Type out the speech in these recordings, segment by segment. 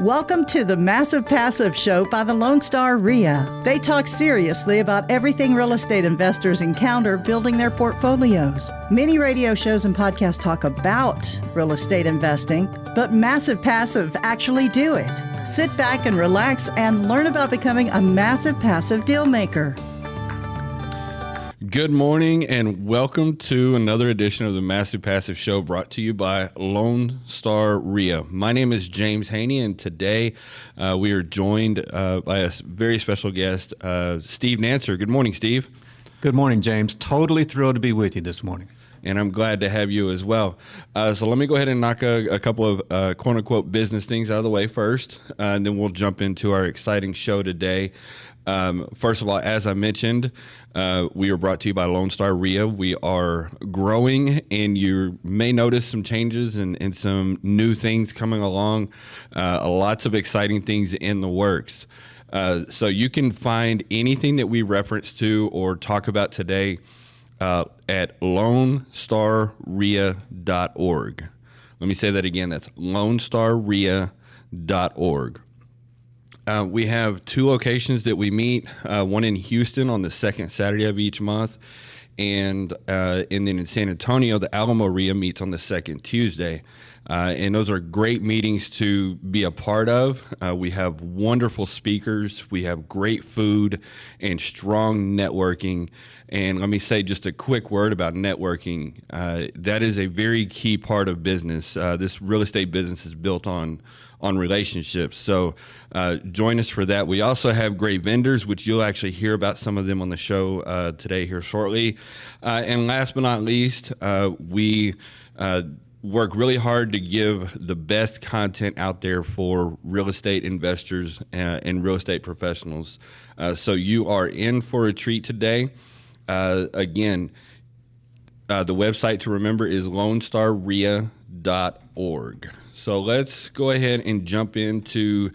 Welcome to the Massive Passive Show by the Lone Star RIA. They talk seriously about everything real estate investors encounter building their portfolios. Many radio shows and podcasts talk about real estate investing, but Massive Passive actually do it. Sit back and relax and learn about becoming a massive passive deal maker. Good morning and welcome to another edition of the Massive Passive Show brought to you by Lone Star RIA. My name is James Haney, and today we are joined by a very special guest, Steve Nancer. Good morning, Steve. Good morning, James. Totally thrilled to be with you this morning. And I'm glad to have you as well. So let me go ahead and knock a couple of quote-unquote business things out of the way first, and then we'll jump into our exciting show today. First of all, as I mentioned, we are brought to you by Lone Star RIA. We are growing, and you may notice some changes and some new things coming along, lots of exciting things in the works. So you can find anything that we reference to or talk about today at lonestarria.org. Let me say that again. That's lonestarria.org. We have two locations that we meet, one in Houston on the second Saturday of each month, and then in San Antonio, the Alamo RIA meets on the second Tuesday. And those are great meetings to be a part of. We have wonderful speakers. We have great food and strong networking. And let me say just a quick word about networking. That is a very key part of business. This real estate business is built on relationships. So join us for that. We also have great vendors, which you'll actually hear about some of them on the show today here shortly. And last but not least, we work really hard to give the best content out there for real estate investors and real estate professionals. So you are in for a treat today. Again, the website to remember is lonestarria.org. So let's go ahead and jump into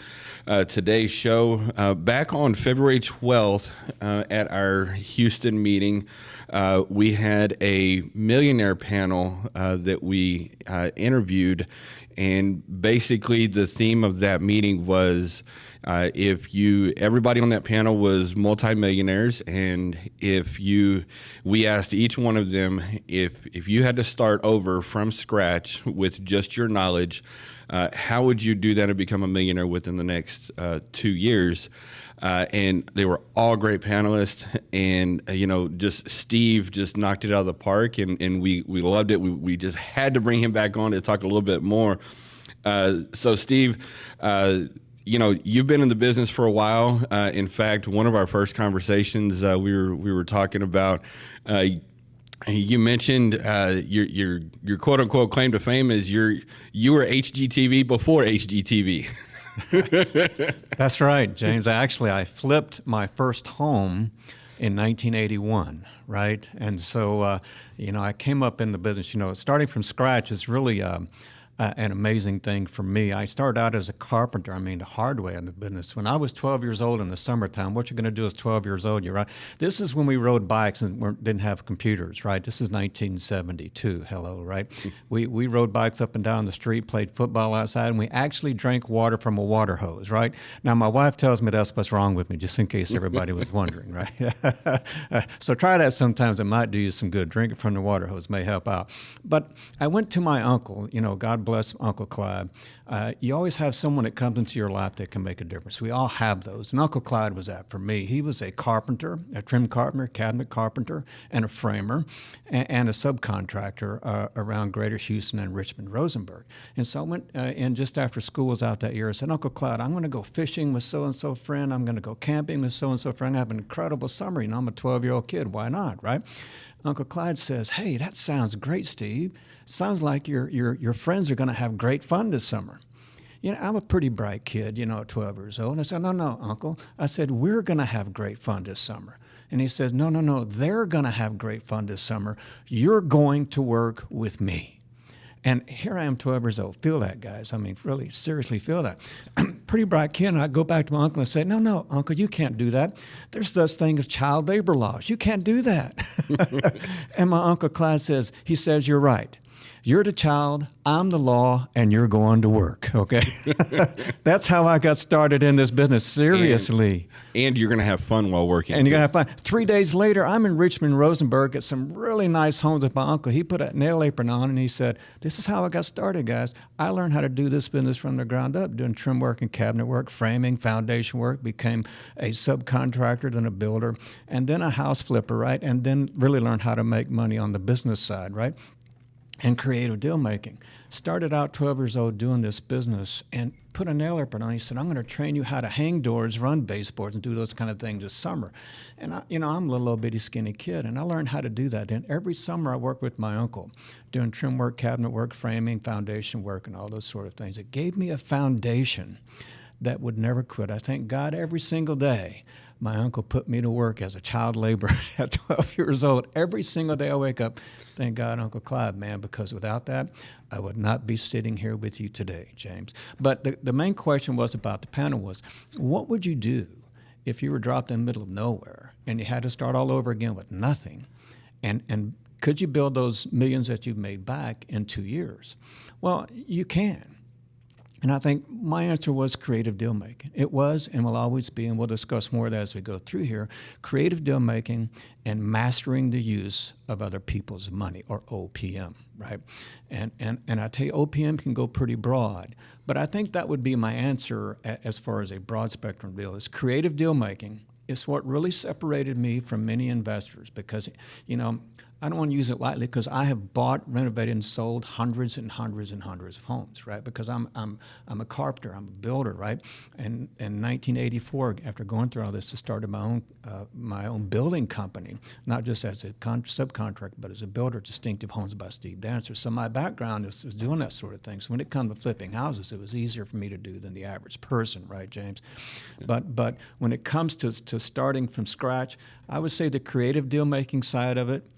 today's show. Back on February 12th at our Houston meeting, we had a millionaire panel that we interviewed, and basically the theme of that meeting was everybody on that panel was multimillionaires, and we asked each one of them if you had to start over from scratch with just your knowledge, how would you do that and become a millionaire within the next 2 years? And they were all great panelists, and just Steve just knocked it out of the park, and we loved it. We just had to bring him back on to talk a little bit more. So Steve, you've been in the business for a while. In fact, one of our first conversations, we were talking about. You mentioned your quote unquote claim to fame is you were HGTV before HGTV. That's right, James. I flipped my first home in 1981, right? And so, I came up in the business. Starting from scratch is really an amazing thing for me. I started out as a carpenter, the hard way in the business. When I was 12 years old in the summertime, what you're going to do as 12 years old, you're right. This is when we rode bikes and didn't have computers, right? This is 1972, hello, right? We rode bikes up and down the street, played football outside, and we actually drank water from a water hose, right? Now, my wife tells me that's what's wrong with me, just in case everybody was wondering, right? So try that sometimes. It might do you some good. Drinking from the water hose may help out. But I went to my uncle, God bless Uncle Clyde. You always have someone that comes into your life that can make a difference. We all have those. And Uncle Clyde was that for me. He was a carpenter, a trim carpenter, cabinet carpenter, and a framer, and a subcontractor around Greater Houston and Richmond, Rosenberg. And so I went in just after school was out that year. I said, Uncle Clyde, I'm going to go fishing with so-and-so friend. I'm going to go camping with so-and-so friend. I have an incredible summer. I'm a 12-year-old kid. Why not, right? Uncle Clyde says, hey, that sounds great, Steve. Sounds like your friends are going to have great fun this summer. I'm a pretty bright kid, at 12 years old. And I said, no, Uncle. I said, we're going to have great fun this summer. And he says, no, they're going to have great fun this summer. You're going to work with me. And here I am, 12 years old. Feel that, guys. Really, seriously feel that. Pretty bright kid, and I go back to my uncle and say, no, Uncle, you can't do that. There's such thing as child labor laws. You can't do that. And my Uncle Clyde says, you're right. You're the child, I'm the law, and you're going to work, okay? That's how I got started in this business, seriously. And you're going to have fun while working. And you're going to have fun. 3 days later, I'm in Richmond, Rosenberg, at some really nice homes with my uncle. He put a nail apron on, and he said, this is how I got started, guys. I learned how to do this business from the ground up, doing trim work and cabinet work, framing, foundation work, became a subcontractor, then a builder, and then a house flipper, right? And then really learned how to make money on the business side, right? And creative deal making. Started out 12 years old doing this business and put a nail apron on. He said, I'm going to train you how to hang doors, run baseboards, and do those kind of things this summer. And I'm a little old bitty skinny kid, and I learned how to do that. Then every summer I worked with my uncle doing trim work, cabinet work, framing, foundation work, and all those sort of things. It gave me a foundation that would never quit. I thank God every single day my uncle put me to work as a child laborer at 12 years old. Every single day I wake up, thank God, Uncle Clive, man, because without that, I would not be sitting here with you today, James. But the main question was about the panel was, what would you do if you were dropped in the middle of nowhere and you had to start all over again with nothing? And could you build those millions that you've made back in 2 years? Well, you can. And I think my answer was creative deal making. It was and will always be, and we'll discuss more of that as we go through here, creative deal making and mastering the use of other people's money, or OPM, right? And I tell you, OPM can go pretty broad, but I think that would be my answer as far as a broad spectrum deal is creative deal making. It's what really separated me from many investors because, I don't want to use it lightly because I have bought, renovated, and sold hundreds and hundreds and hundreds of homes, right? Because I'm a carpenter, I'm a builder, right? And in 1984, after going through all this, I started my own building company, not just as a subcontractor, but as a builder, Distinctive Homes by Steve Dancer. So my background is doing that sort of thing. So when it comes to flipping houses, it was easier for me to do than the average person, right, James? Yeah. But when it comes to starting from scratch, I would say the creative deal-making side of it,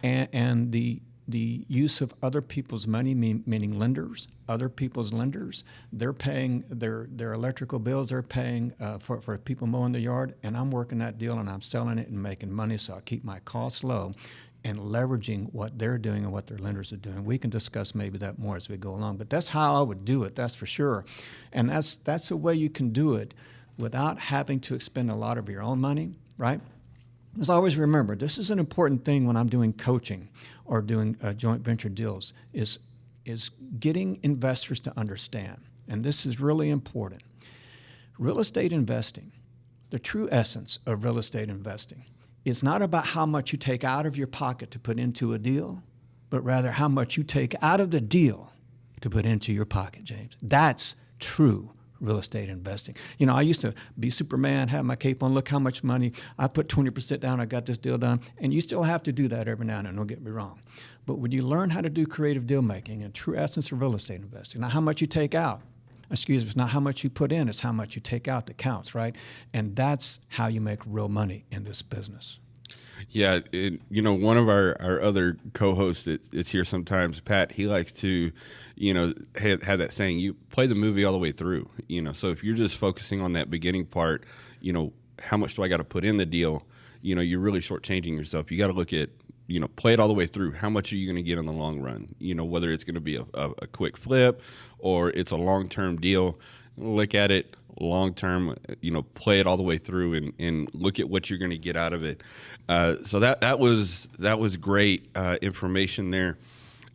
and the use of other people's money, meaning lenders, other people's lenders, they're paying their electrical bills, they're paying for people mowing the yard, and I'm working that deal and I'm selling it and making money, so I keep my costs low and leveraging what they're doing and what their lenders are doing. We can discuss maybe that more as we go along, but that's how I would do it, that's for sure. And that's a way you can do it without having to expend a lot of your own money, right? As always, remember, this is an important thing when I'm doing coaching or doing joint venture deals, is getting investors to understand, and this is really important. Real estate investing, the true essence of real estate investing, is not about how much you take out of your pocket to put into a deal, but rather how much you take out of the deal to put into your pocket, James. That's true real estate investing. I used to be Superman, have my cape on, look how much money, I put 20% down, I got this deal done, and you still have to do that every now and then, don't get me wrong. But when you learn how to do creative deal making and true essence of real estate investing, not how much you take out, it's not how much you put in, it's how much you take out that counts, right? And that's how you make real money in this business. Yeah, one of our other co-hosts that's here sometimes, Pat, he likes to, have that saying, you play the movie all the way through, so if you're just focusing on that beginning part, how much do I got to put in the deal, you're really shortchanging yourself. You got to look at, play it all the way through. How much are you going to get in the long run? Whether it's going to be a quick flip or it's a long-term deal, look at it long-term, play it all the way through and look at what you're going to get out of it. So that was great information there.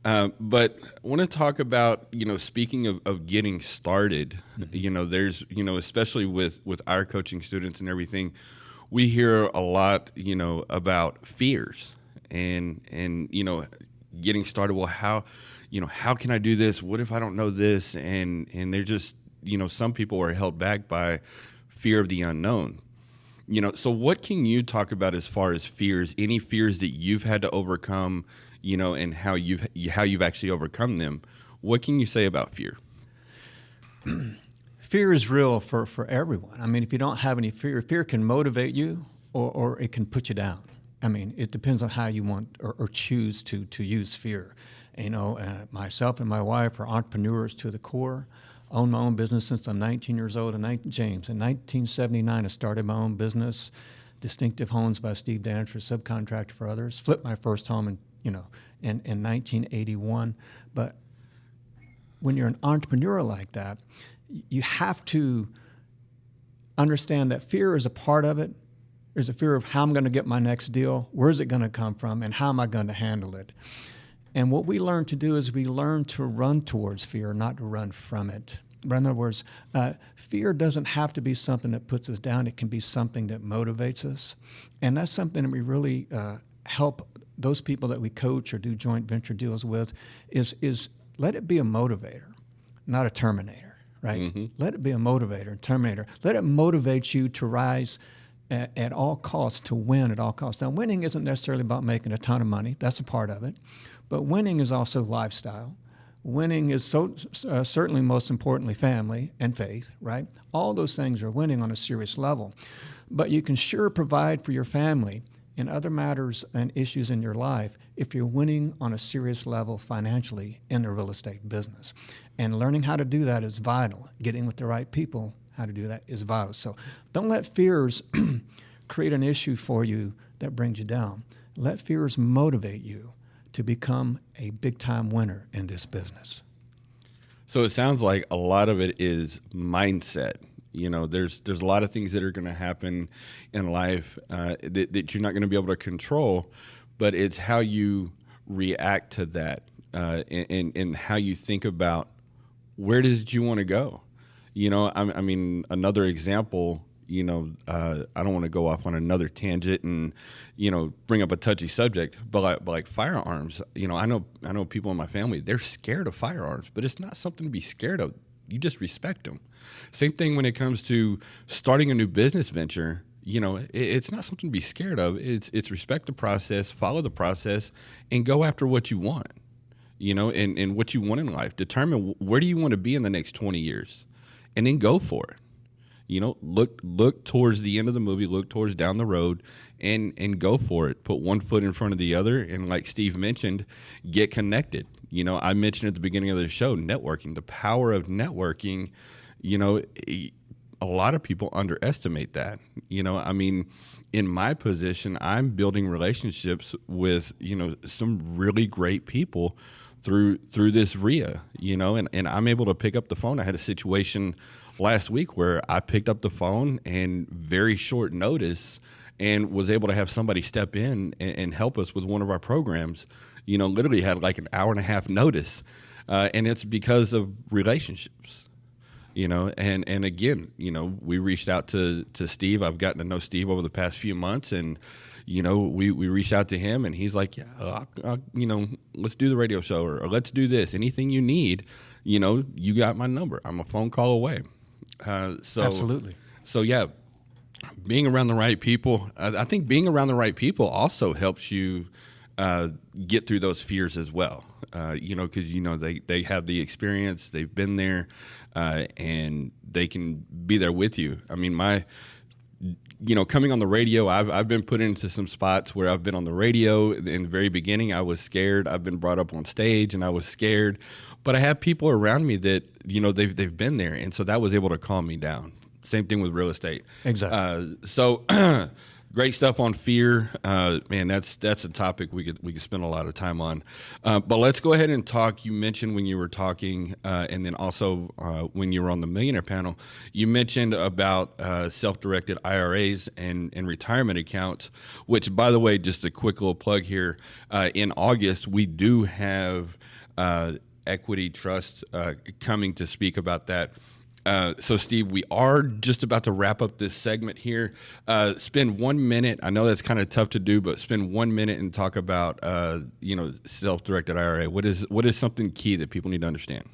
But I want to talk about, speaking of getting started, there's, especially with our coaching students and everything, we hear a lot, about fears and getting started. Well, how can I do this? What if I don't know this? And they're just, some people are held back by fear of the unknown. So what can you talk about as far as fears, any fears that you've had to overcome, and how you've actually overcome them? What can you say about fear? Fear is real for everyone. I mean, if you don't have any fear can motivate you or it can put you down. I mean, it depends on how you want or choose to use fear. Myself and my wife are entrepreneurs to the core. Own my own business since I'm 19 years old. James, in 1979, I started my own business, Distinctive Homes by Steve Dancer, subcontractor for others. Flipped my first home in in 1981. But when you're an entrepreneur like that, you have to understand that fear is a part of it. There's a fear of how I'm going to get my next deal, where's it going to come from, and how am I going to handle it. And what we learn to do is we learn to run towards fear, not to run from it. In other words, fear doesn't have to be something that puts us down. It can be something that motivates us. And that's something that we really help those people that we coach or do joint venture deals with is let it be a motivator, not a terminator, right? Mm-hmm. Let it be a motivator and terminator. Let it motivate you to rise at all costs, to win at all costs. Now, winning isn't necessarily about making a ton of money. That's a part of it. But winning is also lifestyle. Winning is certainly, most importantly, family and faith, right? All those things are winning on a serious level. But you can sure provide for your family and other matters and issues in your life if you're winning on a serious level financially in the real estate business. And learning how to do that is vital. Getting with the right people, how to do that is vital. So don't let fears create an issue for you that brings you down. Let fears motivate you to become a big-time winner in this business. So it sounds like a lot of it is mindset. There's a lot of things that are going to happen in life that you're not going to be able to control, but it's how you react to that and how you think about where does you want to go. I mean, another example, I don't want to go off on another tangent and, bring up a touchy subject, but like firearms, I know people in my family, they're scared of firearms, but it's not something to be scared of. You just respect them. Same thing when it comes to starting a new business venture. It's not something to be scared of. It's respect the process, follow the process, and go after what you want, and what you want in life. Determine where do you want to be in the next 20 years, and then go for it. Look towards the end of the movie, look towards down the road, and go for it. Put one foot in front of the other, and like Steve mentioned, get connected. I mentioned at the beginning of the show, networking, the power of networking. A lot of people underestimate that. In my position, I'm building relationships with, some really great people through this RIA, and I'm able to pick up the phone. I had a situation last week where I picked up the phone and very short notice and was able to have somebody step in and help us with one of our programs. Literally had like an hour and a half notice. And it's because of relationships, and again, we reached out to Steve. I've gotten to know Steve over the past few months, and, we reached out to him and he's like, yeah, let's do the radio show or let's do this. Anything you need, you got my number. I'm a phone call away. Absolutely. So yeah, being around the right people, I think being around the right people also helps you get through those fears as well. Because they have the experience, they've been there, and they can be there with you. I mean, coming on the radio, I've been put into some spots where I've been on the radio. In the very beginning, I was scared. I've been brought up on stage, and I was scared. But I have people around me that they've been there, and so that was able to calm me down. Same thing with real estate. Exactly. So great stuff on fear. Man, that's a topic we could spend a lot of time on. But let's go ahead and talk. You mentioned when you were talking, and then also when you were on the Millionaire panel, you mentioned about self-directed IRAs and retirement accounts, which, by the way, just a quick little plug here. In August, we do have Equity Trust coming to speak about that. So, Steve, we are just about to wrap up this segment here. Spend 1 minute. I know that's kind of tough to do, but spend 1 minute and talk about, self-directed IRA. What is something key that people need to understand?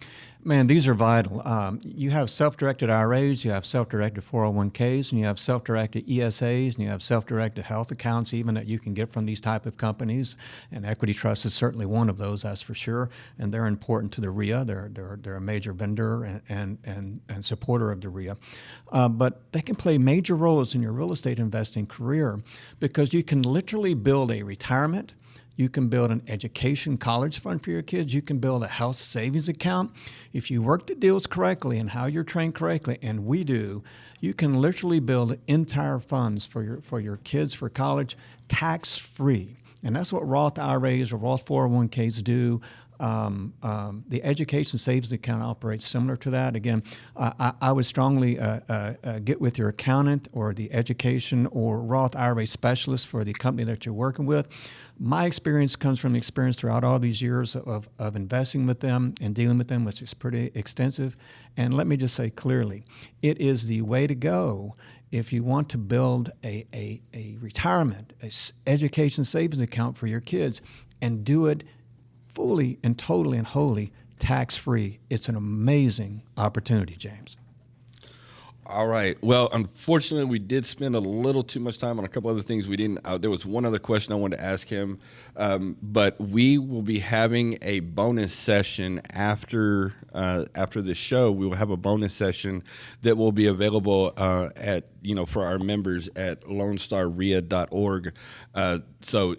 Man, these are vital. You have self-directed IRAs, you have self-directed 401ks, and you have self-directed ESAs, and you have self-directed health accounts even that you can get from these type of companies. And Equity Trust is certainly one of those, that's for sure. And they're important to the RIA. They're a major vendor and supporter of the RIA. But they can play major roles in your real estate investing career because you can literally build a retirement. You can build an education college fund for your kids. You can build a health savings account. If you work the deals correctly and how you're trained correctly, and we do, you can literally build entire funds for your kids for college tax-free. And that's what Roth IRAs or Roth 401ks do. The education savings account operates similar to that. Again, I would strongly get with your accountant or the education or Roth IRA specialist for the company that you're working with. My experience comes from experience throughout all these years of investing with them and dealing with them, which is pretty extensive. And let me just say clearly, it is the way to go if you want to build a retirement, education savings account for your kids, and do it fully and totally and wholly tax-free. It's an amazing opportunity, James. All right. Well, unfortunately, we did spend a little too much time on a couple other things we didn't. There was one other question I wanted to ask him, but we will be having a bonus session after the show. We will have a bonus session that will be available for our members at LoneStarRIA.org. So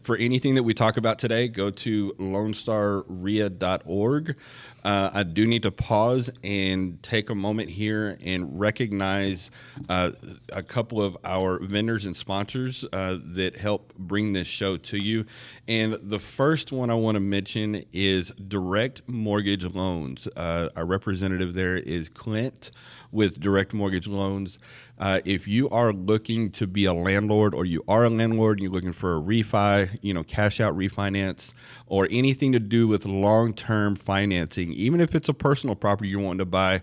for anything that we talk about today, go to LoneStarRIA.org. I do need to pause and take a moment here and recognize a couple of our vendors and sponsors that help bring this show to you. And the first one I want to mention is Direct Mortgage Loans. Our representative there is Clint with Direct Mortgage Loans. If you are looking to be a landlord, or you are a landlord and you're looking for a refi, cash out refinance, or anything to do with long-term financing, even if it's a personal property you're wanting to buy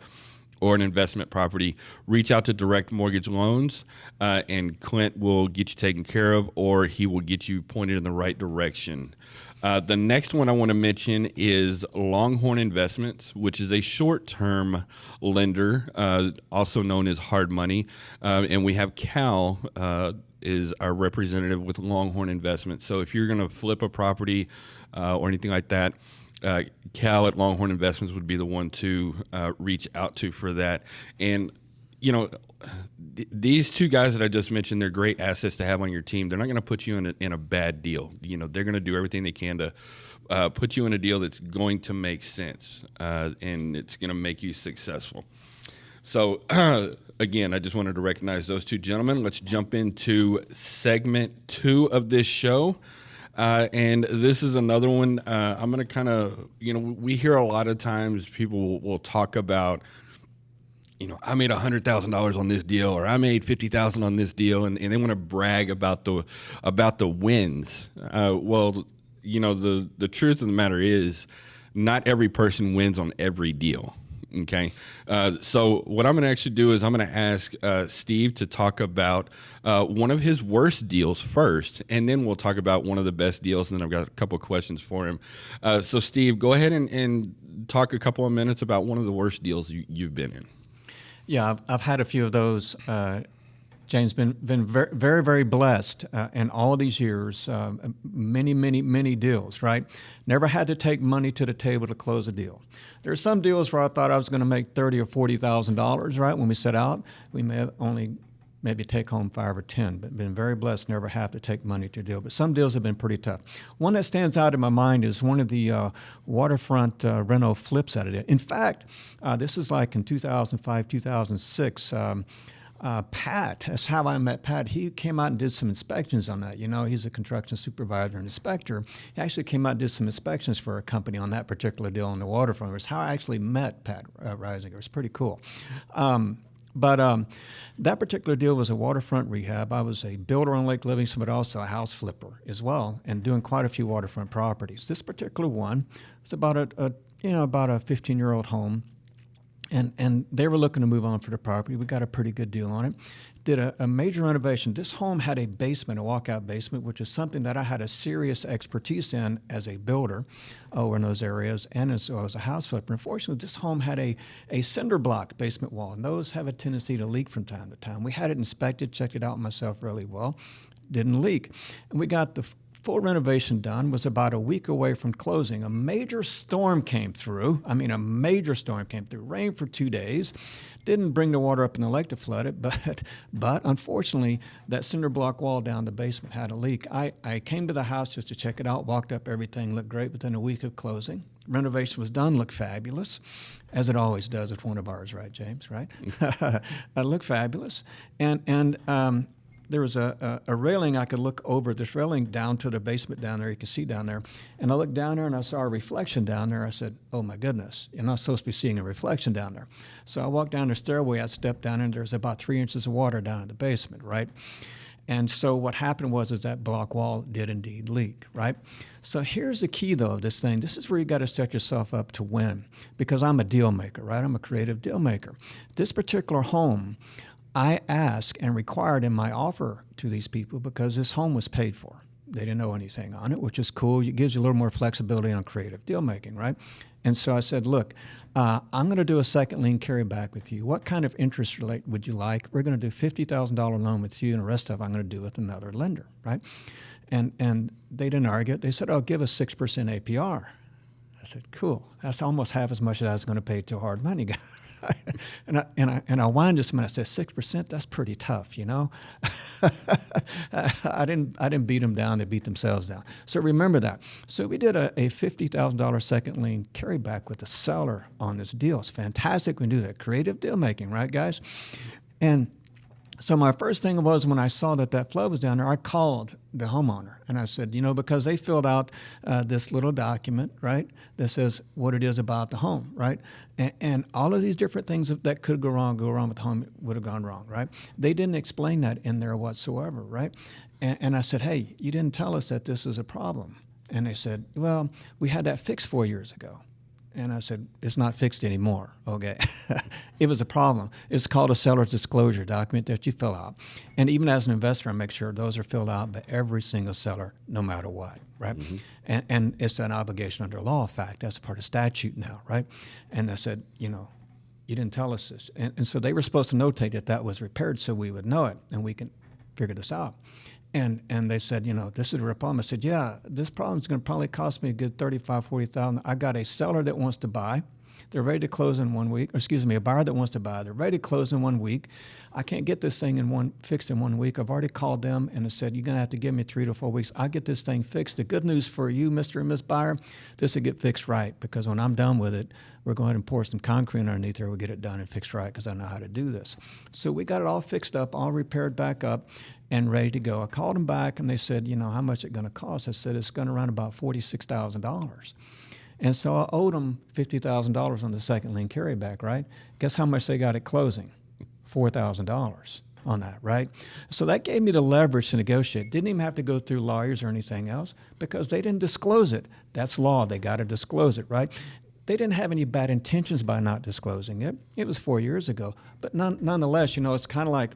or an investment property, reach out to Direct Mortgage Loans, and Clint will get you taken care of, or he will get you pointed in the right direction. The next one I want to mention is Longhorn Investments, which is a short-term lender, also known as hard money. And we have Cal is our representative with Longhorn Investments. So if you're going to flip a property or anything like that, Cal at Longhorn Investments would be the one to reach out to for that. And, these two guys that I just mentioned, they're great assets to have on your team. They're not going to put you in a bad deal. They're going to do everything they can to put you in a deal that's going to make sense, and it's going to make you successful. So, again, I just wanted to recognize those two gentlemen. Let's jump into segment 2 of this show. And this is another one. I'm going to kind of, we hear a lot of times people will talk about, I made $100,000 on this deal, or I made $50,000 on this deal, and they want to brag about the wins. Well, the truth of the matter is, not every person wins on every deal. Okay, so what I'm going to actually do is I'm going to ask Steve to talk about one of his worst deals first, and then we'll talk about one of the best deals, and then I've got a couple of questions for him. So Steve, go ahead and talk a couple of minutes about one of the worst deals you've been in. Yeah, I've had a few of those. James, been very, very, very blessed in all these years. Many deals, right? Never had to take money to the table to close a deal. There are some deals where I thought I was going to make $30,000 or $40,000, right? When we set out, we may have only maybe take home 5 or 10, but been very blessed, never have to take money to deal. But some deals have been pretty tough. One that stands out in my mind is one of the waterfront reno flips out of it. In fact, this is like in 2005, 2006. Pat, that's how I met Pat. He came out and did some inspections on that. He's a construction supervisor and inspector. He actually came out and did some inspections for a company on that particular deal on the waterfront. It was how I actually met Pat Reisinger. It was pretty cool. But that particular deal was a waterfront rehab. I was a builder on Lake Livingston, but also a house flipper as well, and doing quite a few waterfront properties. This particular one was about a 15-year-old home. And they were looking to move on for the property. We got a pretty good deal on it. Did a major renovation. This home had a basement, a walkout basement, which is something that I had a serious expertise in as a builder over in those areas and as well as a house flipper. Unfortunately, this home had a cinder block basement wall, and those have a tendency to leak from time to time. We had it inspected, checked it out myself really well. Didn't leak. And we got the full renovation done, was about a week away from closing. A major storm came through. Rain for 2 days. Didn't bring the water up in the lake to flood it, but unfortunately, that cinder block wall down the basement had a leak. I came to the house just to check it out, walked up, everything looked great. Within a week of closing, renovation was done, looked fabulous, as it always does with one of ours, right, James, right? It looked fabulous. And there was a railing I could look over, this railing down to the basement down there, you can see down there. And I looked down there and I saw a reflection down there. I said, oh my goodness, you're not supposed to be seeing a reflection down there. So I walked down the stairway, I stepped down and there's about 3 inches of water down in the basement, right? And so what happened was that block wall did indeed leak, right? So here's the key, though, of this thing. This is where you got to set yourself up to win, because I'm a deal maker, right? I'm a creative deal maker. This particular home, I asked and required in my offer to these people because this home was paid for. They didn't know anything on it, which is cool. It gives you a little more flexibility on creative deal making, right? And so I said, look, I'm going to do a second lien carryback with you. What kind of interest rate would you like? We're going to do $50,000 loan with you, and the rest of it I'm going to do with another lender, right? And they didn't argue it. They said, oh, give us 6% APR. I said, cool. That's almost half as much as I was going to pay to a hard money guy. And I whined just a minute. I said, 6%, that's pretty tough, you know? I didn't beat them down. They beat themselves down. So remember that. So we did a $50,000 second lien carryback with the seller on this deal. It's fantastic. We do that. Creative deal making, right, guys? And so my first thing was, when I saw that flood was down there, I called the homeowner and I said, you know, because they filled out this little document, right, that says what it is about the home, right? And all of these different things that could go wrong with the home would have gone wrong, right? They didn't explain that in there whatsoever, right? And I said, hey, you didn't tell us that this was a problem. And they said, well, we had that fixed 4 years ago. And I said, it's not fixed anymore, okay? It was a problem. It's called a seller's disclosure document that you fill out. And even as an investor, I make sure those are filled out by every single seller, no matter what, right? Mm-hmm. And it's an obligation under law, in fact. That's part of statute now, right? And I said, you know, you didn't tell us this. And so they were supposed to notate that was repaired so we would know it and we can figure this out. And they said, you know, this is a real problem. I said, yeah, this problem is going to probably cost me a good $35,000, $40,000. I got a seller that wants to buy. They're ready to close in 1 week. Or excuse me, a buyer that wants to buy. They're ready to close in 1 week. I can't get this thing fixed in 1 week. I've already called them and I said, you're going to have to give me 3 to 4 weeks. I'll get this thing fixed. The good news for you, Mr. and Ms. Buyer, this will get fixed right, because when I'm done with it, we're going to pour some concrete underneath there. We'll get it done and fixed right, because I know how to do this. So we got it all fixed up, all repaired back up, and ready to go. I called them back and they said, you know, how much is it going to cost? I said, it's going to run about $46,000. And so I owed them $50,000 on the second lien carryback, right? Guess how much they got at closing? $4,000 on that, right? So that gave me the leverage to negotiate. Didn't even have to go through lawyers or anything else, because they didn't disclose it. That's law. They got to disclose it, right? They didn't have any bad intentions by not disclosing it. It was 4 years ago. But nonetheless, you know, it's kind of like,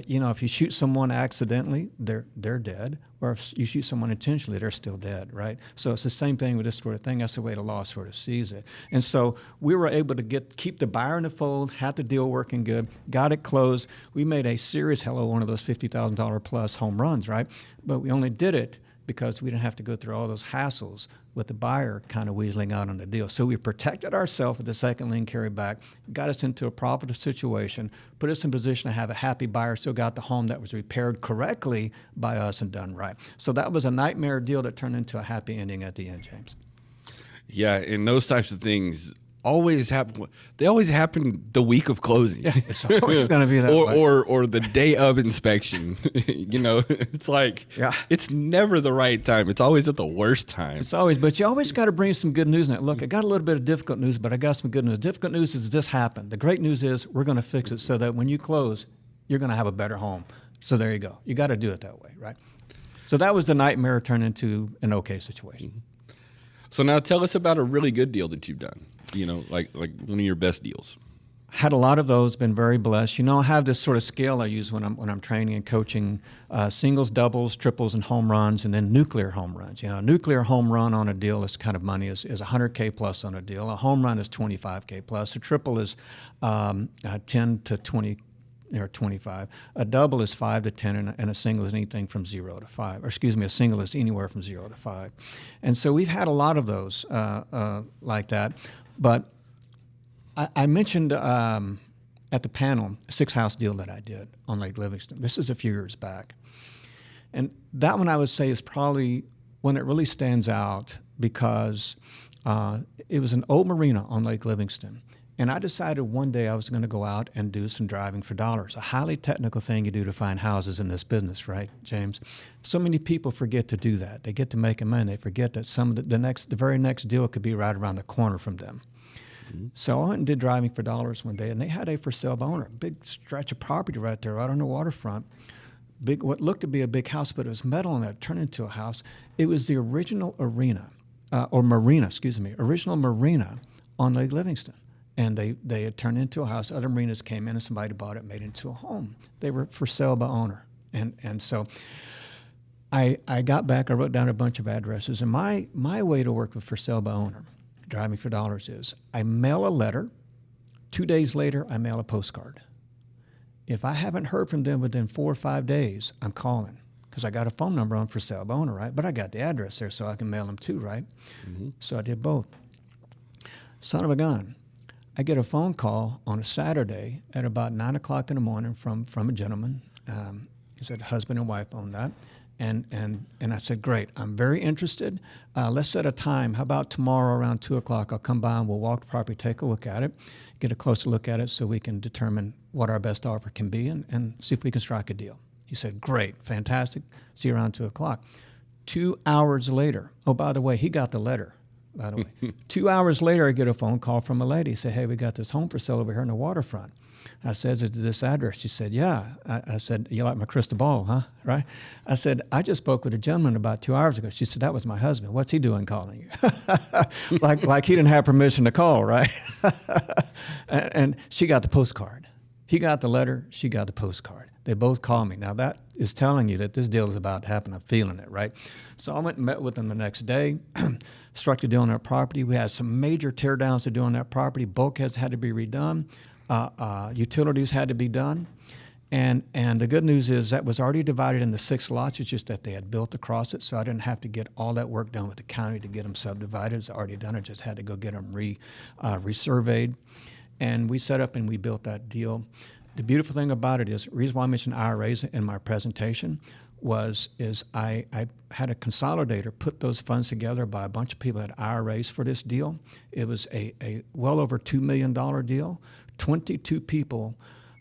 you know, if you shoot someone accidentally, they're dead. Or if you shoot someone intentionally, they're still dead, right? So it's the same thing with this sort of thing. That's the way the law sort of sees it. And so we were able to keep the buyer in the fold, had the deal working good, got it closed. We made a serious one of those $50,000 plus home runs, right? But we only did it because we didn't have to go through all those hassles with the buyer kind of weaseling out on the deal. So we protected ourselves with the second lien carryback, got us into a profitable situation, put us in position to have a happy buyer, still got the home that was repaired correctly by us and done right. So that was a nightmare deal that turned into a happy ending at the end, James. Yeah, and those types of things always happen. They always happen the week of closing. Yeah, it's always going to be that way. Or the day of inspection. You know, it's like, yeah, it's never the right time. It's always at the worst time. It's always, but you always got to bring some good news in it. Look, I got a little bit of difficult news, but I got some good news. Difficult news is this happened. The great news is we're going to fix it so that when you close, you're going to have a better home. So there you go. You got to do it that way, right? So that was the nightmare turned into an okay situation. Mm-hmm. So now tell us about a really good deal that you've done. You know, like one of your best deals. Had a lot of those, been very blessed. You know, I have this sort of scale I use when I'm training and coaching: singles, doubles, triples, and home runs, and then nuclear home runs. You know, a nuclear home run on a deal, this kind of money is $100K plus on a deal. A home run is $25K plus. A triple is 10 to 20 or 25. A double is 5 to 10, and a single is anything from 0 to 5. Or excuse me, a single is anywhere from 0 to 5. And so we've had a lot of those like that. But I mentioned at the panel a 6-house deal that I did on Lake Livingston. This is a few years back. And that one I would say is probably when it really stands out, because it was an old marina on Lake Livingston. And I decided one day I was going to go out and do some driving for dollars, a highly technical thing you do to find houses in this business, right, James? So many people forget to do that. They get to making money. They forget that some of the very next deal could be right around the corner from them. Mm-hmm. So I went and did driving for dollars one day, and they had a for sale by owner, a big stretch of property right there, right on the waterfront. Big, what looked to be a big house, but it was metal, and it turned into a house. It was the original original marina on Lake Livingston. And they had turned into a house. Other marinas came in and somebody bought it, made it into a home. They were for sale by owner. And so I got back, I wrote down a bunch of addresses. And my way to work with for sale by owner, driving for dollars, is I mail a letter. 2 days later, I mail a postcard. If I haven't heard from them within 4 or 5 days, I'm calling. Because I got a phone number on for sale by owner, right? But I got the address there so I can mail them too, right? Mm-hmm. So I did both. Son of a gun. I get a phone call on a Saturday at about 9 o'clock in the morning from a gentleman. He said husband and wife own that. And I said, great, I'm very interested. Let's set a time. How about tomorrow around 2 o'clock? I'll come by and we'll walk the property, take a look at it, get a closer look at it so we can determine what our best offer can be and see if we can strike a deal. He said, great, fantastic. See you around 2 o'clock. 2 hours later, oh, by the way, he got the letter. By the way, 2 hours later, I get a phone call from a lady. Say, hey, we got this home for sale over here on the waterfront. I said, is it this address? She said, yeah. I said, you like my crystal ball, huh? Right? I said, I just spoke with a gentleman about 2 hours ago. She said, that was my husband. What's he doing calling you? like he didn't have permission to call, right? and she got the postcard. He got the letter. She got the postcard. They both called me. Now, that is telling you that this deal is about to happen. I'm feeling it, right? So I went and met with them the next day, struck a deal on their property. We had some major teardowns to do on that property. Bulkheads had to be redone. Utilities had to be done. And the good news is that was already divided into 6 lots. It's just that they had built across it, so I didn't have to get all that work done with the county to get them subdivided. It's already done. I just had to go get them resurveyed. And we set up and we built that deal. The beautiful thing about it is, the reason why I mentioned IRAs in my presentation is I had a consolidator put those funds together by a bunch of people that had IRAs for this deal. It was a well over $2 million deal. 22 people,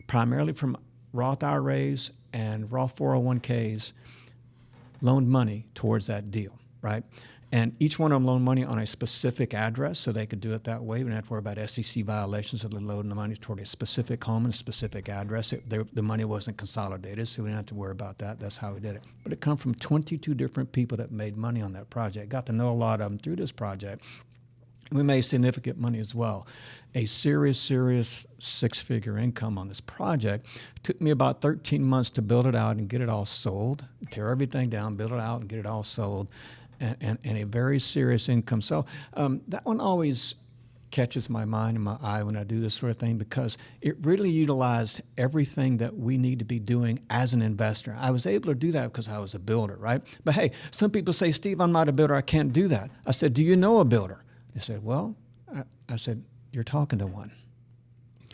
primarily from Roth IRAs and Roth 401ks, loaned money towards that deal, right? And each one of them loaned money on a specific address, so they could do it that way. We didn't have to worry about SEC violations, so they're loading the money toward a specific home and a specific address. The money wasn't consolidated, so we didn't have to worry about that. That's how we did it. But it come from 22 different people that made money on that project. Got to know a lot of them through this project. We made significant money as well. A serious 6-figure income on this project. Took me about 13 months to build it out and get it all sold, tear everything down, build it out, and get it all sold. And a very serious income. So that one always catches my mind and my eye when I do this sort of thing, because it really utilized everything that we need to be doing as an investor. I was able to do that because I was a builder, right? But hey, some people say, Steve, I'm not a builder, I can't do that. I said, do you know a builder? They said, well, I said, you're talking to one.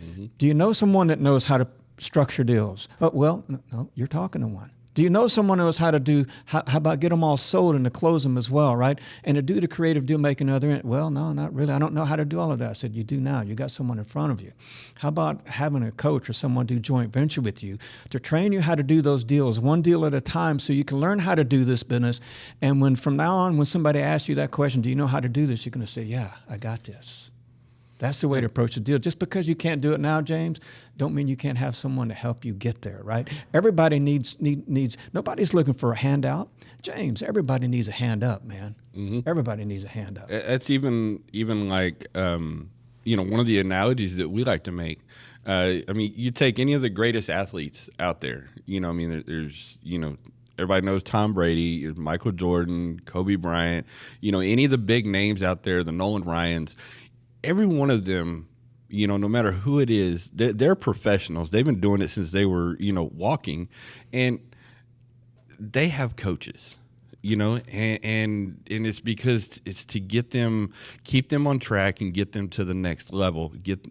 Mm-hmm. Do you know someone that knows how to structure deals? Oh, well, no, you're talking to one. Do you know someone who knows how to do, how about get them all sold and to close them as well, right? And to do the creative deal making other end? Well, no, not really. I don't know how to do all of that. I said, you do now. You got someone in front of you. How about having a coach or someone do joint venture with you to train you how to do those deals, one deal at a time, so you can learn how to do this business. And when from now on, when somebody asks you that question, do you know how to do this? You're going to say, yeah, I got this. That's the way to approach the deal. Just because you can't do it now, James, don't mean you can't have someone to help you get there, right? Everybody needs nobody's looking for a handout. James, everybody needs a hand up, man. Mm-hmm. Everybody needs a hand up. That's even like, one of the analogies that we like to make. You take any of the greatest athletes out there, there's, everybody knows Tom Brady, Michael Jordan, Kobe Bryant, any of the big names out there, the Nolan Ryans. Every one of them, no matter who it is, they're professionals. They've been doing it since they were, walking, and they have coaches, and it's because it's to get them, keep them on track and get them to the next level, get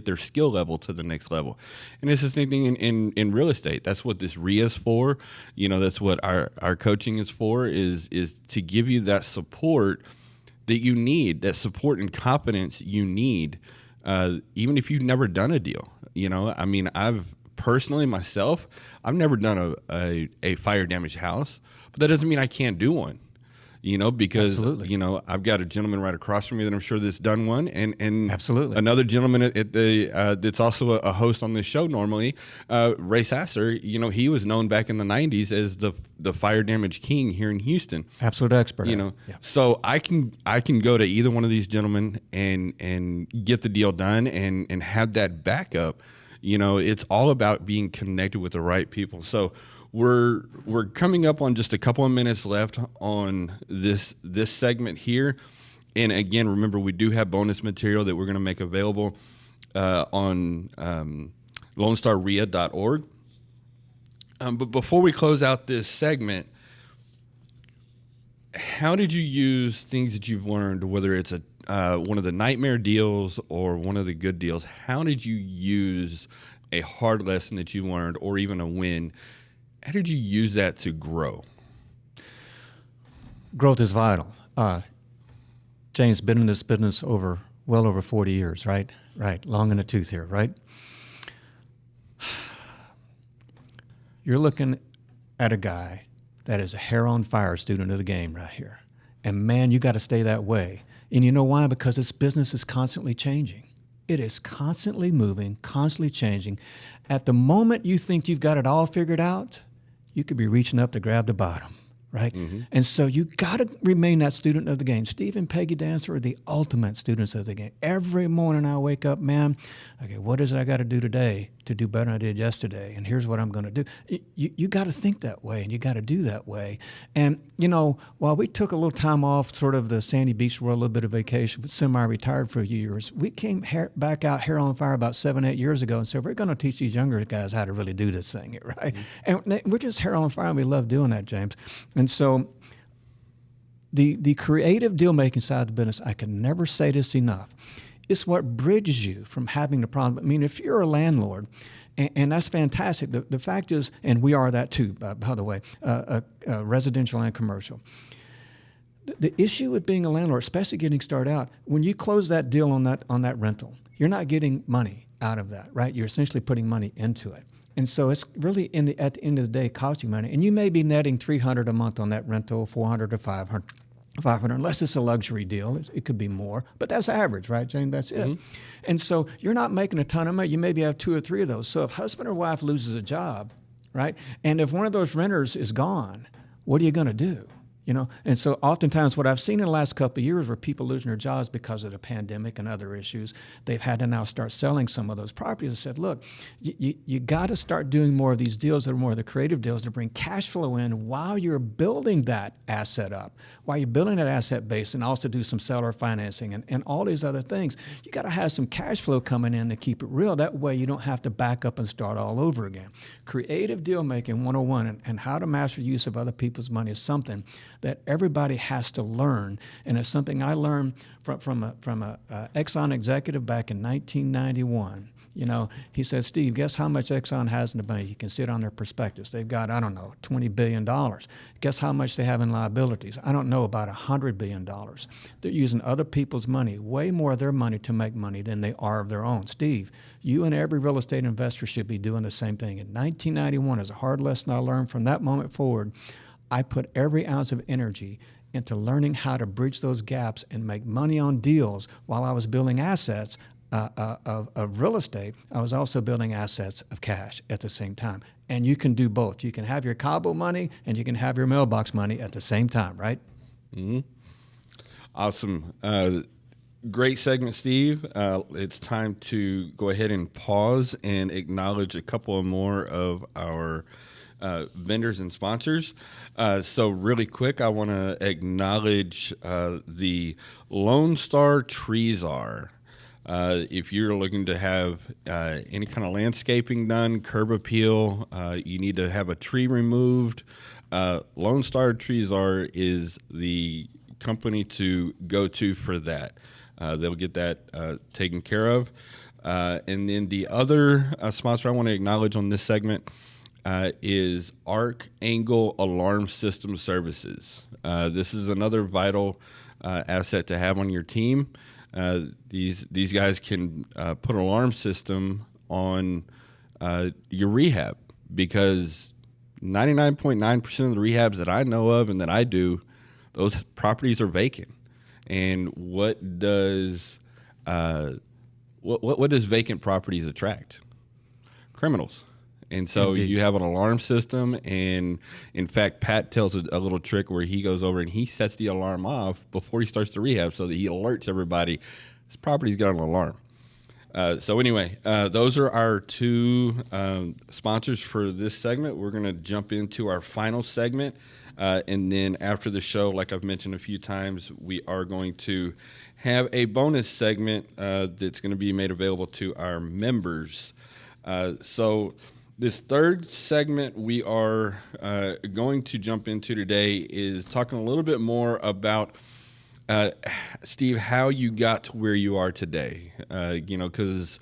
their skill level to the next level. And it's the same thing in real estate. That's what this RIA is for. That's what our coaching is for, is to give you that support that you need, that support and confidence you need, even if you've never done a deal. I mean, I've personally myself, I've never done a fire damaged house, but that doesn't mean I can't do one. Because Absolutely. I've got a gentleman right across from me that I'm sure that's done one, and Absolutely. another gentleman at the that's also a host on this show normally, Ray Sasser. He was known back in the '90s as the fire damage king here in Houston. Absolute expert. Yeah. So I can go to either one of these gentlemen and get the deal done and have that backup. It's all about being connected with the right people. So we're coming up on just a couple of minutes left on this segment here. And again, remember, we do have bonus material that we're going to make available on LoneStarREIA.org. But before we close out this segment, how did you use things that you've learned, whether it's one of the nightmare deals or one of the good deals? How did you use a hard lesson that you learned, or even a win? How did you use that to grow? Growth is vital. James, been in this business well over 40 years, right? Right, long in the tooth here, right? You're looking at a guy that is a hair-on-fire student of the game right here. And man, you got to stay that way. And you know why? Because this business is constantly changing. It is constantly moving, constantly changing. At the moment you think you've got it all figured out, you could be reaching up to grab the bottom, right? Mm-hmm. And so you got to remain that student of the game. Steve and Peggy Dancer are the ultimate students of the game. Every morning I wake up, man, okay, what is it I got to do today to do better than I did yesterday? And here's what I'm going to do. You got to think that way, and you got to do that way. And, while we took a little time off, sort of the Sandy Beach world, a little bit of vacation, but semi-retired for a few years, we came back out hair on fire about 7-8 years ago and said, we're going to teach these younger guys how to really do this thing, right? Mm-hmm. And we're just hair on fire, and we love doing that, James. And so the creative deal-making side of the business, I can never say this enough, it's what bridges you from having the problem. I mean, if you're a landlord, and that's fantastic. The fact is, and we are that too, by the way, residential and commercial. The issue with being a landlord, especially getting started out, when you close that deal on that rental, you're not getting money out of that, right? You're essentially putting money into it. And so it's really at the end of the day costing money. And you may be netting $300 a month on that rental, $400 to $500, unless it's a luxury deal. It could be more, but that's average, right, Jane? That's it. Mm-hmm. And so you're not making a ton of money. You maybe have 2 or 3 of those. So if husband or wife loses a job, right, and if one of those renters is gone, what are you going to do? And so oftentimes what I've seen in the last couple of years where people losing their jobs because of the pandemic and other issues, they've had to now start selling some of those properties and said, look, you got to start doing more of these deals that are more of the creative deals to bring cash flow in while you're building that asset up, while you're building that asset base, and also do some seller financing and all these other things. You got to have some cash flow coming in to keep it real. That way you don't have to back up and start all over again. Creative deal making 101 and how to master the use of other people's money is something that everybody has to learn, and it's something I learned from a Exxon executive back in 1991. He said, Steve, guess how much Exxon has in the bank? You can see it on their prospectus. They've got, I don't know, $20 billion. Guess how much they have in liabilities? I don't know, about $100 billion. They're using other people's money, way more of their money to make money than they are of their own. Steve, you and every real estate investor should be doing the same thing. In 1991, as a hard lesson I learned from that moment forward, I put every ounce of energy into learning how to bridge those gaps and make money on deals while I was building assets of real estate. I was also building assets of cash at the same time. And you can do both. You can have your Cabo money and you can have your mailbox money at the same time, right? Mm-hmm. Awesome. Great segment, Steve. It's time to go ahead and pause and acknowledge a couple of more of our vendors and sponsors. So really quick, I want to acknowledge the Lone Star Trezar. If you're looking to have any kind of landscaping done, curb appeal, you need to have a tree removed, Lone Star Trezar is the company to go to for that. They'll get that taken care of. And then the other sponsor I want to acknowledge on this segment is Arc Angle Alarm System Services. This is another vital asset to have on your team. These guys can put an alarm system on your rehab, because 99.9% of the rehabs that I know of and that I do, those properties are vacant. And what does vacant properties attract? Criminals. And so Indeed. you have an alarm system, and in fact, Pat tells a little trick where he goes over and he sets the alarm off before he starts the rehab so that he alerts everybody, this property's got an alarm. So anyway, those are our two sponsors for this segment. We're going to jump into our final segment. And then after the show, like I've mentioned a few times, we are going to have a bonus segment that's going to be made available to our members. So this third segment we are going to jump into today is talking a little bit more about Steve, how you got to where you are today. Because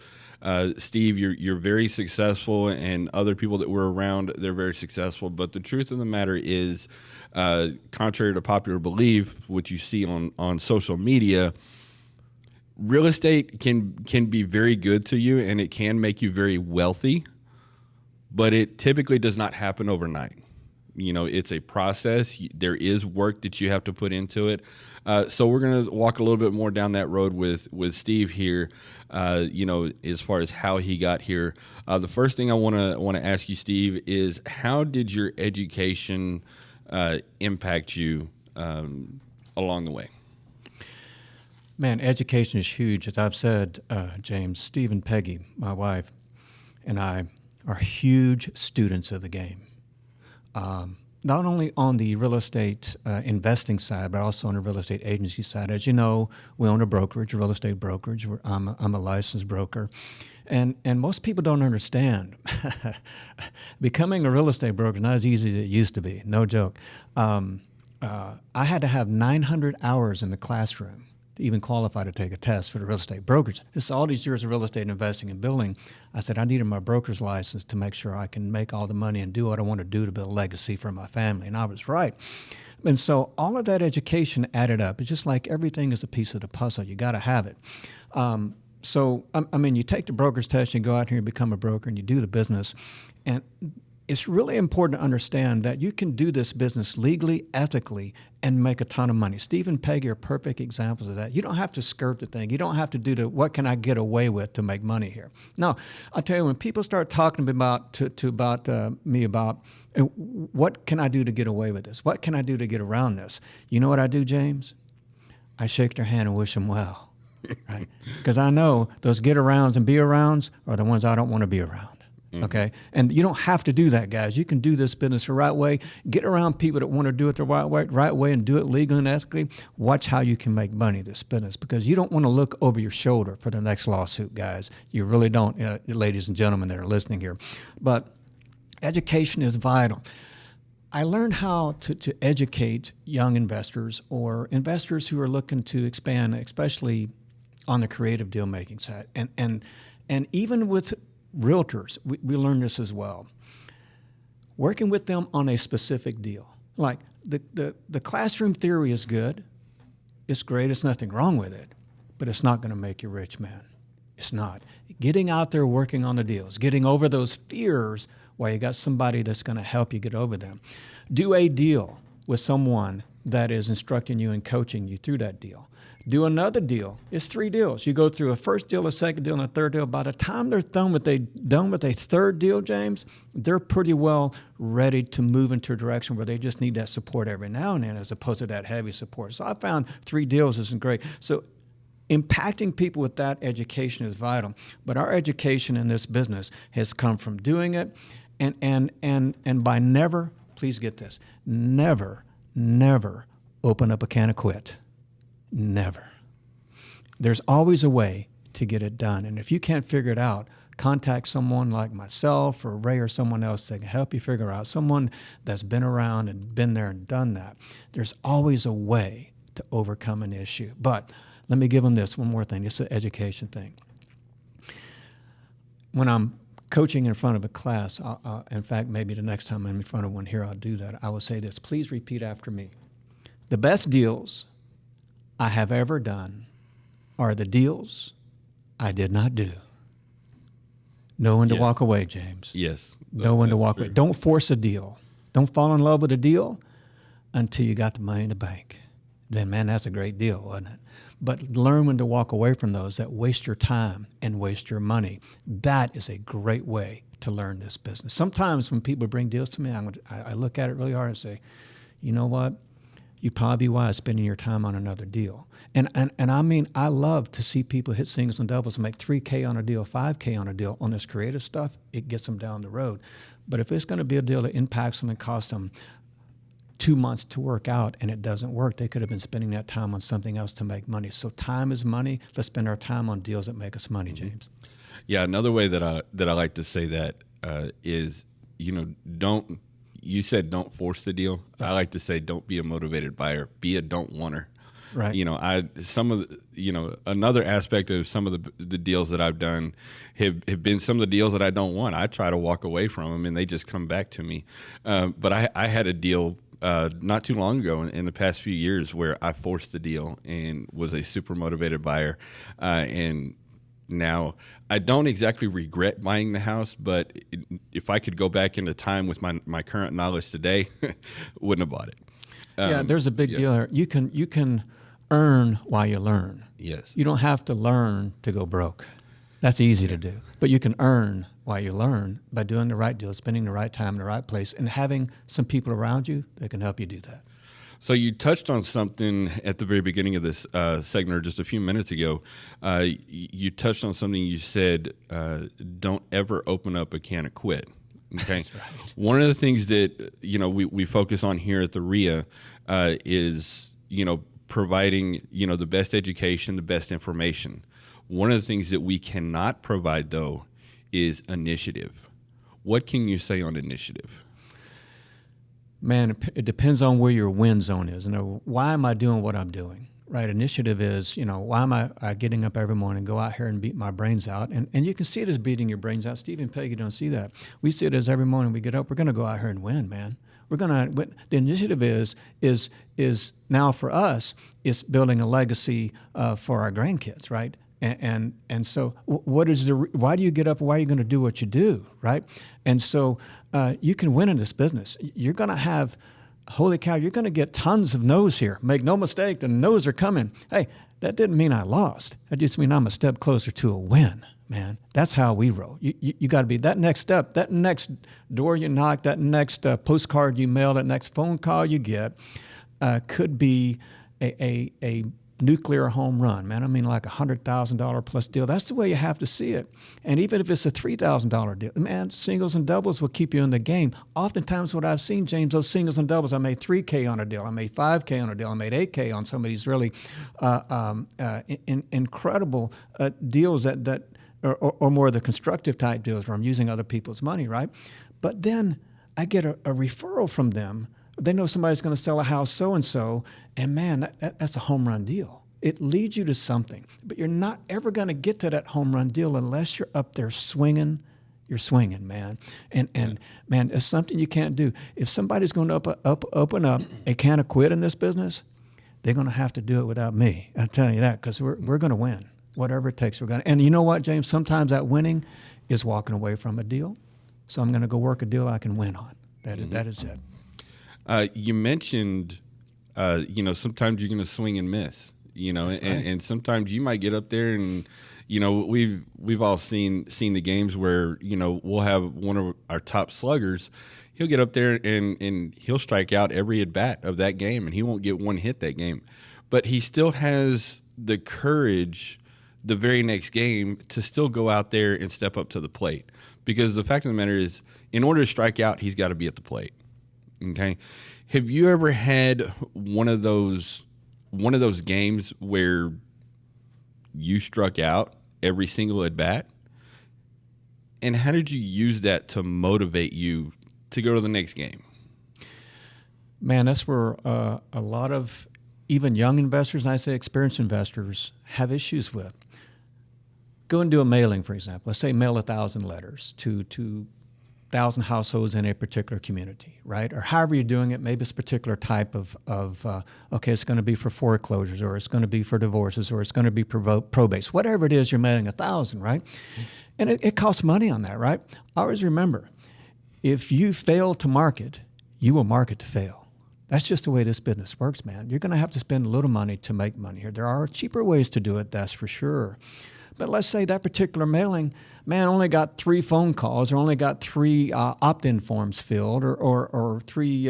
Steve, you're very successful, and other people that were around, they're very successful. But the truth of the matter is, contrary to popular belief, which you see on social media, real estate can be very good to you, and it can make you very wealthy, but it typically does not happen overnight. It's a process. There is work that you have to put into it. So we're going to walk a little bit more down that road with Steve here, as far as how he got here. The first thing I want to ask you, Steve, is how did your education impact you along the way? Man, education is huge. As I've said, James, Steve and Peggy, my wife, and I are huge students of the game. Not only on the real estate investing side, but also on the real estate agency side. As you know, we own a brokerage, a real estate brokerage. I'm a licensed broker. And most people don't understand. Becoming a real estate broker is not as easy as it used to be, no joke. I had to have 900 hours in the classroom to even qualify to take a test for the real estate brokerage. This is all these years of real estate investing and building. I said I needed my broker's license to make sure I can make all the money and do what I want to do to build a legacy for my family. And I was right. And so all of that education added up. It's just like everything is a piece of the puzzle. You got to have it. You take the broker's test, you go out here and become a broker, and you do the business. And it's really important to understand that you can do this business legally, ethically, and make a ton of money. Steve and Peggy are perfect examples of that. You don't have to skirt the thing. You don't have to do the what can I get away with to make money here. No, I'll tell you, when people start talking about me about what can I do to get away with this? What can I do to get around this? You know what I do, James? I shake their hand and wish them well. Right? Because I know those get-arounds and be-arounds are the ones I don't want to be around. Mm-hmm. Okay? And you don't have to do that, guys. You can do this business the right way. Get around people that want to do it the right way and do it legally and ethically. Watch how you can make money this business, because you don't want to look over your shoulder for the next lawsuit, guys. You really don't, ladies and gentlemen that are listening here. But education is vital. I learned how to educate young investors or investors who are looking to expand, especially on the creative deal-making side. And even with realtors, we learned this as well. Working with them on a specific deal. Like the classroom theory is good. It's great. There's nothing wrong with it. But it's not going to make you rich, man. It's not. Getting out there working on the deals, getting over those fears while you got somebody that's going to help you get over them. Do a deal with someone that is instructing you and coaching you through that deal. Do another deal. It's 3 deals. You go through a first deal, a second deal, and a third deal. By the time they're done with a third deal, James, they're pretty well ready to move into a direction where they just need that support every now and then as opposed to that heavy support. So I found 3 deals isn't great. So impacting people with that education is vital. But our education in this business has come from doing it and by never, please get this, never open up a can of quit. Never. There's always a way to get it done. And if you can't figure it out, contact someone like myself or Ray or someone else that can help you figure out, someone that's been around and been there and done that. There's always a way to overcome an issue. But let me give them this one more thing. It's an education thing. When I'm coaching in front of a class, in fact, maybe the next time I'm in front of one here, I'll do that. I will say this. Please repeat after me. The best deals I have ever done are the deals I did not do. Know when to walk away, James. Yes. Know when to walk away. Don't force a deal. Don't fall in love with a deal until you got the money in the bank. Then, man, that's a great deal, wasn't it? But learn when to walk away from those that waste your time and waste your money. That is a great way to learn this business. Sometimes when people bring deals to me, I look at it really hard and say, you know what? You'd probably be wise spending your time on another deal. And I mean, I love to see people hit singles and doubles and make $3K on a deal, $5K on a deal on this creative stuff. It gets them down the road. But if it's going to be a deal that impacts them and costs them 2 months to work out and it doesn't work, they could have been spending that time on something else to make money. So time is money. Let's spend our time on deals that make us money, James. Yeah, another way that I like to say that is, don't. You said don't force the deal. Yeah. I like to say don't be a motivated buyer. Be a don't wanter. Right. Another aspect of some of the deals that I've done have been some of the deals that I don't want. I try to walk away from them and they just come back to me. But I had a deal not too long ago in the past few years where I forced the deal and was a super motivated buyer. And now, I don't exactly regret buying the house, but if I could go back into time with my current knowledge today, wouldn't have bought it. There's a big deal here. You can earn while you learn. Yes. You don't have to learn to go broke. That's easy to do. But you can earn while you learn by doing the right deal, spending the right time in the right place, and having some people around you that can help you do that. So you touched on something at the very beginning of this segment, or just a few minutes ago. You touched on something. You said, "Don't ever open up a can of quit." Okay. That's right. One of the things that we focus on here at the RIA is providing the best education, the best information. One of the things that we cannot provide though is initiative. What can you say on initiative? Man, it depends on where your win zone is. Why am I doing what I'm doing? Right? Initiative is, why am I getting up every morning, go out here and beat my brains out? And you can see it as beating your brains out. Steve and Peggy don't see that. We see it as every morning we get up, we're going to go out here and win, man. We're going to. The initiative is now for us, it's building a legacy for our grandkids, right? And so why do you get up? Why are you going to do what you do, right? And so you can win in this business. You're going to have, holy cow, you're going to get tons of no's here. Make no mistake, the no's are coming. Hey, that didn't mean I lost. That just means I'm a step closer to a win, man. That's how we roll. You got to be that next step, that next door you knock, that next postcard you mail, that next phone call you get could be a nuclear home run, man. I mean, like $100,000 plus deal. That's the way you have to see it. And even if it's a $3,000 deal, man, singles and doubles will keep you in the game. Oftentimes what I've seen, James, those singles and doubles, I made $3K on a deal. I made $5K on a deal. I made $8K on some of these really incredible deals that or more of the constructive type deals where I'm using other people's money, right? But then I get a referral from them. They know somebody's going to sell a house so-and-so, and man, that's a home run deal. It leads you to something, but you're not ever going to get to that home run deal unless you're up there swinging. You're swinging, man. And man, it's something you can't do. If somebody's going to open up a can of quit in this business, they're going to have to do it without me. I'm telling you that, because we're going to win. Whatever it takes, we're going to. And you know what, James? Sometimes that winning is walking away from a deal. So I'm going to go work a deal I can win on. That is it. You mentioned, sometimes you're going to swing and miss, and sometimes you might get up there and, we've all seen the games where, we'll have one of our top sluggers. He'll get up there and he'll strike out every at bat of that game, and he won't get one hit that game. But he still has the courage the very next game to still go out there and step up to the plate. Because the fact of the matter is, in order to strike out, he's got to be at the plate. Okay. Have you ever had one of those games where you struck out every single at bat? And how did you use that to motivate you to go to the next game? Man, that's where a lot of even young investors, and I say experienced investors, have issues with. Go and do a mailing, for example. Let's say mail 1,000 letters to 1,000 households in a particular community, right? Or however you're doing it, maybe it's a particular type of okay, it's going to be for foreclosures, or it's going to be for divorces, or it's going to be probates. Whatever it is, you're mailing 1,000, right? And it costs money on that, right? Always remember, if you fail to market, you will market to fail. That's just the way this business works, man. You're going to have to spend a little money to make money here. There are cheaper ways to do it, that's for sure. But let's say that particular mailing, man, only got 3 phone calls, or only got 3 opt-in forms filled, or 3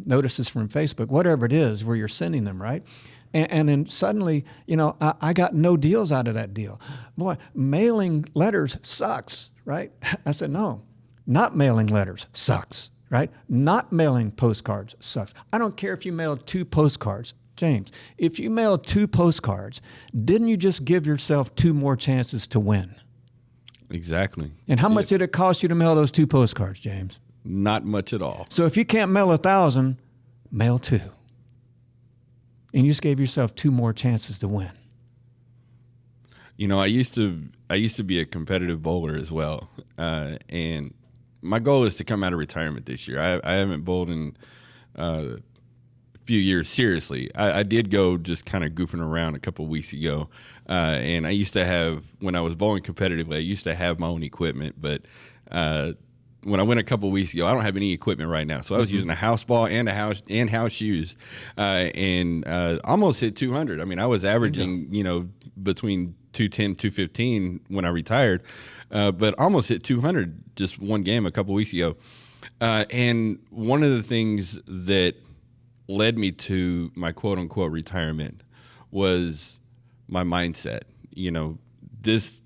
notices from Facebook, whatever it is where you're sending them, right? And then suddenly, I got no deals out of that deal. Boy, mailing letters sucks, right? I said, no, not mailing letters sucks, right? Not mailing postcards sucks. I don't care if you mail 2 postcards. James, if you mail 2 postcards, didn't you just give yourself 2 more chances to win? Exactly. And how much did it cost you to mail those 2 postcards, James? Not much at all. So if you can't mail 1,000, mail 2. And you just gave yourself 2 more chances to win. I used to be a competitive bowler as well, and my goal is to come out of retirement this year. I haven't bowled in a few years seriously. I did go just kind of goofing around a couple of weeks ago, and I used to have, when I was bowling competitively, I used to have my own equipment, but when I went a couple of weeks ago, I don't have any equipment right now. So I was using a house ball and house shoes, and almost hit 200. I mean, I was averaging, between 210, 215 when I retired, but almost hit 200 just one game a couple of weeks ago. And one of the things that led me to my quote unquote retirement was my mindset. This,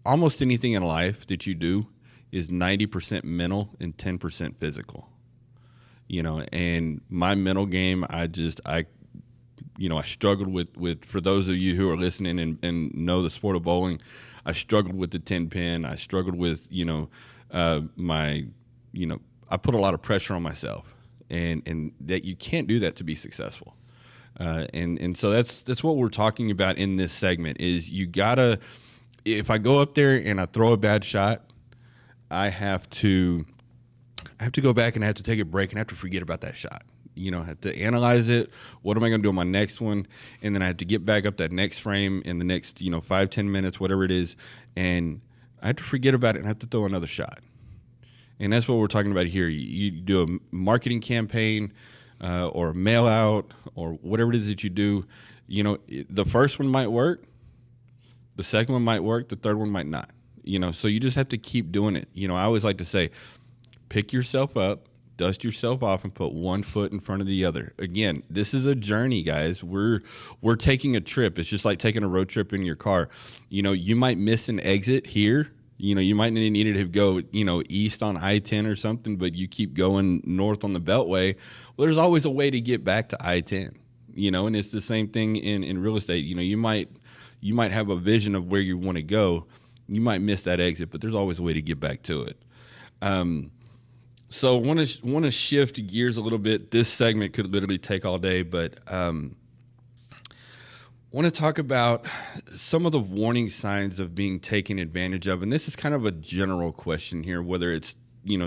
almost anything in life that you do is 90% mental and 10% physical. And my mental game, I struggled with, for those of you who are listening and know the sport of bowling, I struggled with the 10 pin. I struggled with, I put a lot of pressure on myself, and that you can't do that to be successful. And so that's what we're talking about in this segment is you gotta, if I go up there and I throw a bad shot, I have to go back and I have to take a break and I have to forget about that shot. I have to analyze it. What am I going to do on my next one? And then I have to get back up that next frame in the next, 5-10 minutes, whatever it is. And I have to forget about it and I have to throw another shot. And that's what we're talking about here. You do a marketing campaign or a mail out or whatever it is that you do. The first one might work. The second one might work. The third one might not. So you just have to keep doing it. I always like to say, pick yourself up, dust yourself off, and put one foot in front of the other. Again, this is a journey, guys. We're taking a trip. It's just like taking a road trip in your car. You might miss an exit here. You might need to go, east on I-10 or something, but you keep going north on the Beltway. Well, there's always a way to get back to I-10, and it's the same thing in real estate. You might have a vision of where you want to go. You might miss that exit, but there's always a way to get back to it. So want to shift gears a little bit. This segment could literally take all day, but want to talk about some of the warning signs of being taken advantage of. And this is kind of a general question here, whether it's,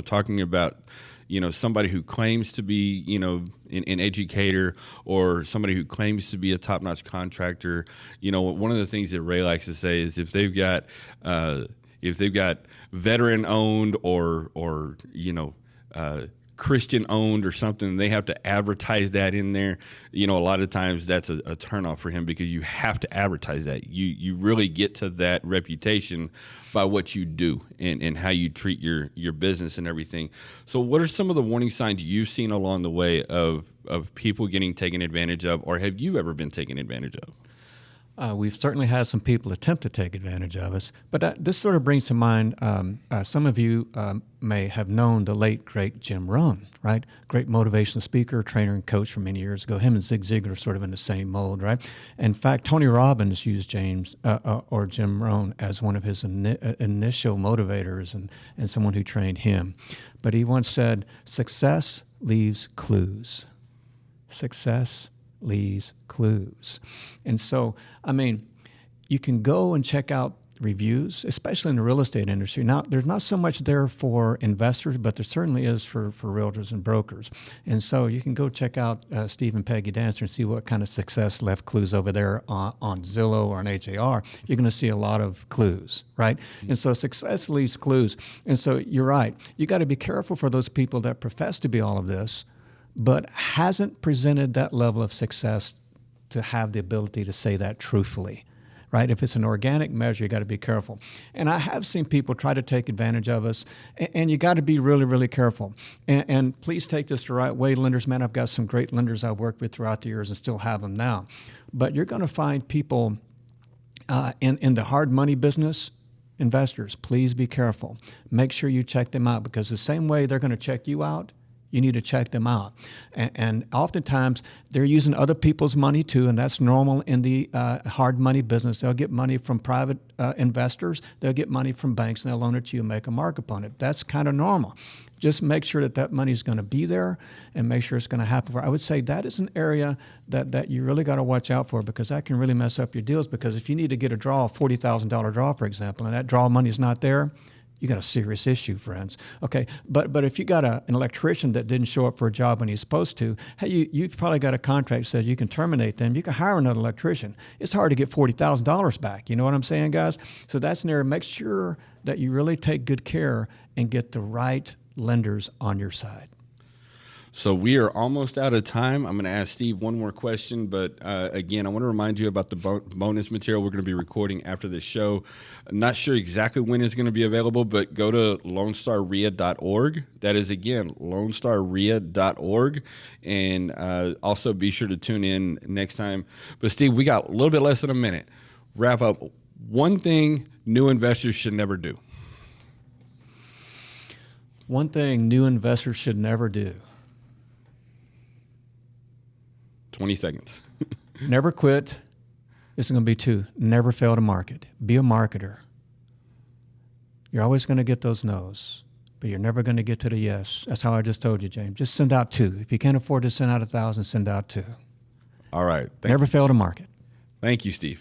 talking about, somebody who claims to be, an educator or somebody who claims to be a top-notch contractor. One of the things that Ray likes to say is if they've got veteran-owned or Christian-owned or something, they have to advertise that in there. A lot of times that's a turnoff for him because you have to advertise that. You really get to that reputation by what you do and how you treat your business and everything. So what are some of the warning signs you've seen along the way of people getting taken advantage of, or have you ever been taken advantage of? We've certainly had some people attempt to take advantage of us, but this sort of brings to mind, some of you may have known the late, great Jim Rohn, right? Great motivational speaker, trainer, and coach from many years ago. Him and Zig Ziglar are sort of in the same mold, right? In fact, Tony Robbins used James or Jim Rohn as one of his initial motivators and someone who trained him. But he once said, success leaves clues. Success leaves clues. And so, you can go and check out reviews, especially in the real estate industry. Now, there's not so much there for investors, but there certainly is for realtors and brokers. And so you can go check out Steve and Peggy Dancer and see what kind of success left clues over there on Zillow or on HAR. You're going to see a lot of clues, right? Mm-hmm. And so success leaves clues. And so you're right. You got to be careful for those people that profess to be all of this, but hasn't presented that level of success to have the ability to say that truthfully. Right? If it's an organic measure, you got to be careful. And I have seen people try to take advantage of us, and you got to be really, really careful. And please take this the right way, lenders. Man, I've got some great lenders I've worked with throughout the years and still have them now. But you're going to find people in the hard money business, investors, please be careful. Make sure you check them out, because the same way they're going to check you out, you need to check them out. And oftentimes, they're using other people's money too, and that's normal in the hard money business. They'll get money from private investors, they'll get money from banks, and they'll loan it to you and make a mark upon it. That's kind of normal. Just make sure that money is going to be there and make sure it's going to happen. I would say that is an area that you really got to watch out for, because that can really mess up your deals. Because if you need to get a draw, a $40,000 draw, for example, and that draw money is not there, you got a serious issue, friends. Okay, but if you got an electrician that didn't show up for a job when he's supposed to, hey, you've probably got a contract that says you can terminate them. You can hire another electrician. It's hard to get $40,000 back. You know what I'm saying, guys? So that's an area. Make sure that you really take good care and get the right lenders on your side. So we are almost out of time. I'm going to ask Steve one more question, but again, I want to remind you about the bonus material we're going to be recording after this show. I'm not sure exactly when it's going to be available, but go to LoneStarRIA.org. That is, again, LoneStarRIA.org. And also be sure to tune in next time. But Steve, we got a little bit less than a minute. Wrap up. One thing new investors should never do. One thing new investors should never do. 20 seconds. Never quit. This is going to be 2. Never fail to market. Be a marketer. You're always going to get those no's, but you're never going to get to the yes. That's how I just told you, James. Just send out 2. If you can't afford to send out 1,000, send out 2. All right. Never fail to market. Thank you, Steve.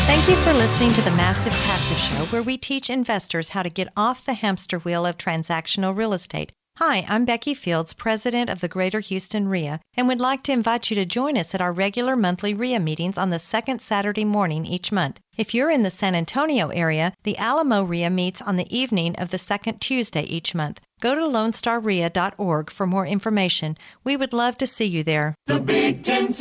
Thank you for listening to the Massive Passive Show, where we teach investors how to get off the hamster wheel of transactional real estate. Hi, I'm Becky Fields, president of the Greater Houston RIA, and would like to invite you to join us at our regular monthly RIA meetings on the second Saturday morning each month. If you're in the San Antonio area, the Alamo RIA meets on the evening of the second Tuesday each month. Go to LoneStarRIA.org for more information. We would love to see you there. The Big Ten